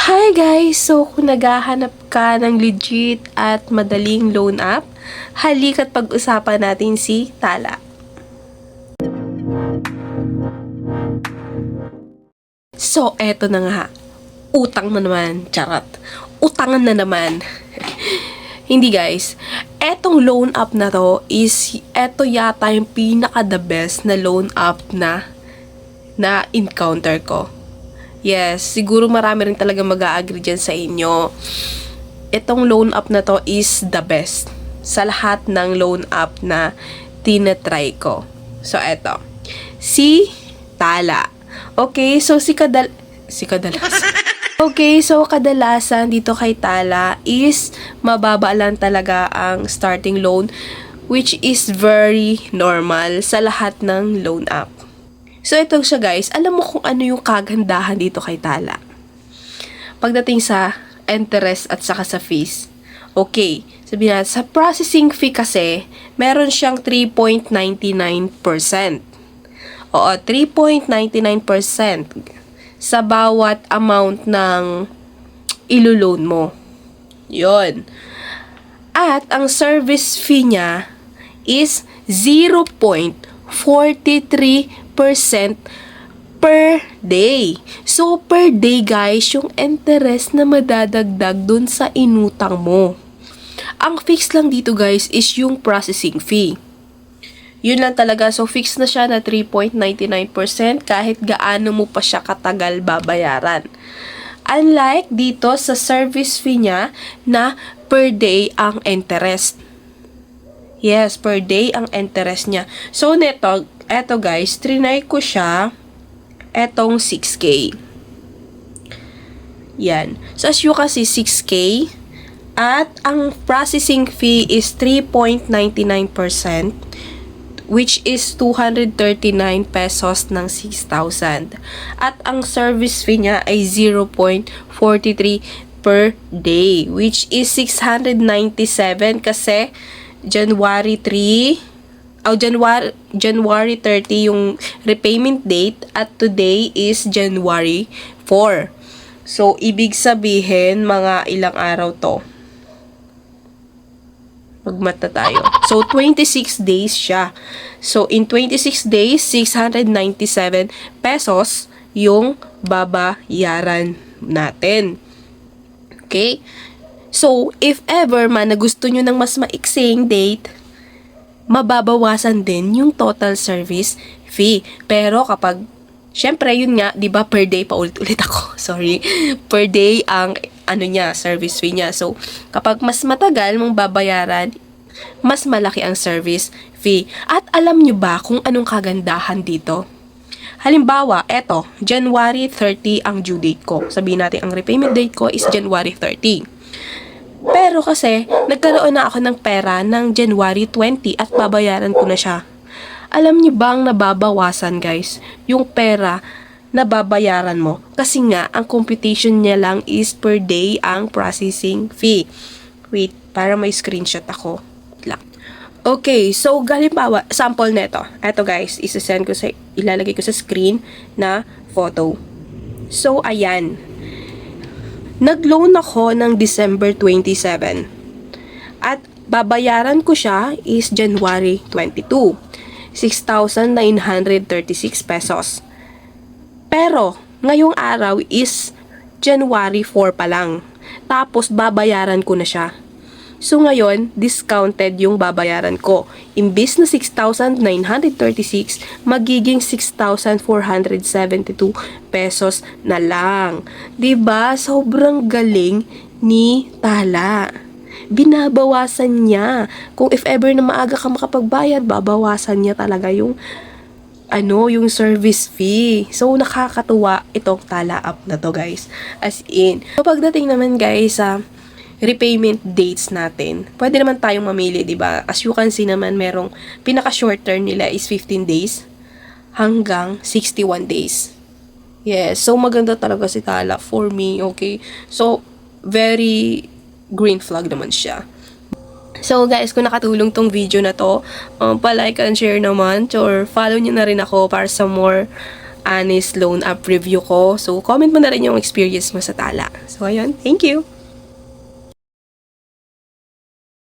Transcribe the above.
Hi guys! So, kung naghahanap ka ng legit at madaling loan app, halika't pag-usapan natin si Tala. So, eto na nga. Utang na naman. Charot. Utangan na naman. Hindi guys. Etong loan app na to is, eto yata yung pinaka-the best na loan app na encounter ko. Yes, siguro marami rin talaga mag-a-agree dyan sa inyo. Itong loan app na to is the best sa lahat ng loan app na tinatry ko. So, eto. Si Tala. Okay, so Okay, so kadalasan dito kay Tala is mababa lang talaga ang starting loan, which is very normal sa lahat ng loan app. So, ito siya guys. Alam mo kung ano yung kagandahan dito kay Tala. Pagdating sa interest at saka sa fees. Okay. Sabihin natin, sa processing fee kasi, meron siyang 3.99%. Oo, 3.99% sa bawat amount ng ilo-loan mo. Yon. At ang service fee niya is 0.43% per day. So, per day guys, yung interest na madadagdag dun sa inutang mo. Ang fix lang dito guys is yung processing fee. Yun lang talaga. So, fix na siya na 3.99% kahit gaano mo pa siya katagal babayaran. Unlike dito sa service fee niya na per day ang interest. Yes, per day ang interest niya. So, eto guys, trinay ko siya, etong 6K. Yan. So, as you can see, 6K. At ang processing fee is 3.99%, which is 239 pesos ng 6,000. At ang service fee niya ay 0.43 per day, which is 697 kasi January 30 yung repayment date at today is January 4. So, ibig sabihin, mga ilang araw to. Magmata tayo. So, 26 days siya. So, in 26 days, 697 pesos yung babayaran natin. Okay? So, if ever man na gusto nyo ng mas maiksing date, mababawasan din yung total service fee. Pero kapag, syempre yun nga, di ba per day, paulit-ulit ako, sorry, per day ang service fee niya. So, kapag mas matagal mong babayaran, mas malaki ang service fee. At alam nyo ba kung anong kagandahan dito? Halimbawa, eto, January 30 ang due date ko. Sabihin natin, ang repayment date ko is January 30. Pero kasi, nagkaroon na ako ng pera ng January 20 at babayaran ko na siya. Alam niyo bang nababawasan guys, yung pera na babayaran mo? Kasi nga, ang computation niya lang is per day ang processing fee. Wait, para may screenshot ako. Okay, so halimbawa, sample neto. Eto guys, ilalagay ko sa screen na photo. So, ayan. Nag-loan ako ng December 27. At babayaran ko siya is January 22. 6,936 pesos. Pero, ngayong araw is January 4 pa lang. Tapos, babayaran ko na siya. So, ngayon, discounted yung babayaran ko. Imbis na 6,936, magiging 6,472 pesos na lang. Diba? Sobrang galing ni Tala. Binabawasan niya. Kung if ever na maaga ka makapagbayad, babawasan niya talaga yung yung service fee. So, nakakatuwa itong Tala app na to, guys. As in. So, pagdating naman, guys, sa repayment dates natin, pwede naman tayong mamili, di ba? As you can see naman, merong pinaka-short term nila is 15 days hanggang 61 days. Yes, so maganda talaga si Tala for me, okay? So, very green flag naman siya. So guys, kung nakatulong tong video na to, palike and share naman, or follow nyo na rin ako para sa more honest loan app review ko. So, comment mo na rin yung experience mo sa Tala. So, ayun. Thank you!